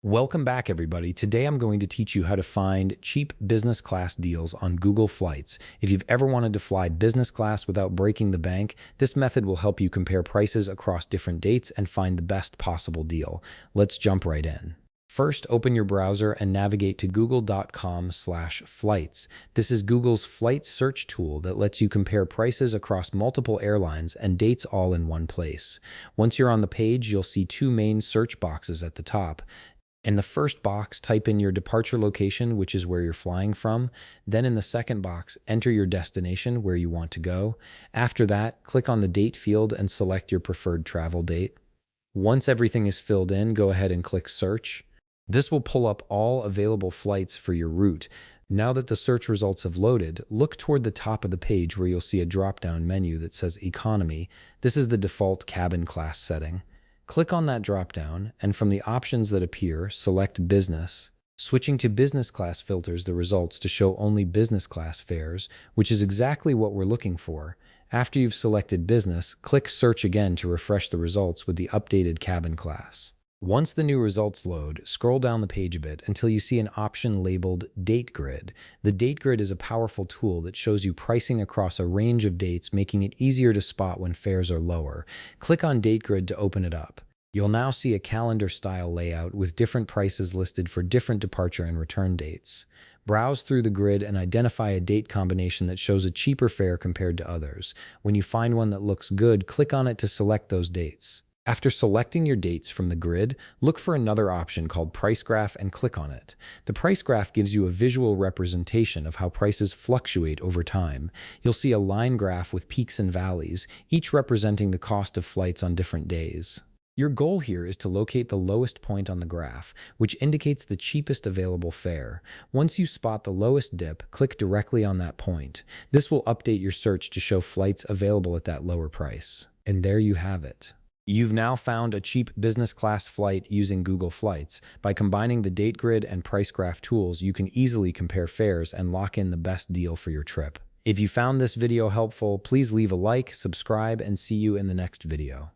Welcome back, everybody. Today I'm going to teach you how to find cheap business class deals on Google Flights. If you've ever wanted to fly business class without breaking the bank, this method will help you compare prices across different dates and find the best possible deal. Let's jump right in. First, open your browser and navigate to google.com/flights. This is Google's flight search tool that lets you compare prices across multiple airlines and dates all in one place. Once you're on the page, you'll see two main search boxes at the top. In the first box, type in your departure location, which is where you're flying from. Then in the second box, enter your destination, where you want to go. After that, click on the date field and select your preferred travel date. Once everything is filled in, go ahead and click search. This will pull up all available flights for your route. Now that the search results have loaded, look toward the top of the page where you'll see a drop-down menu that says Economy. This is the default cabin class setting. Click on that drop-down, and from the options that appear, select Business. Switching to business class filters the results to show only business class fares, which is exactly what we're looking for. After you've selected business, click search again to refresh the results with the updated cabin class. Once the new results load, scroll down the page a bit until you see an option labeled Date Grid. The Date Grid is a powerful tool that shows you pricing across a range of dates, making it easier to spot when fares are lower. Click on Date Grid to open it up. You'll now see a calendar-style layout with different prices listed for different departure and return dates. Browse through the grid and identify a date combination that shows a cheaper fare compared to others. When you find one that looks good, click on it to select those dates. After selecting your dates from the grid, look for another option called Price Graph and click on it. The price graph gives you a visual representation of how prices fluctuate over time. You'll see a line graph with peaks and valleys, each representing the cost of flights on different days. Your goal here is to locate the lowest point on the graph, which indicates the cheapest available fare. Once you spot the lowest dip, click directly on that point. This will update your search to show flights available at that lower price. And there you have it. You've now found a cheap business class flight using Google Flights. By combining the date grid and price graph tools, you can easily compare fares and lock in the best deal for your trip. If you found this video helpful, please leave a like, subscribe, and see you in the next video.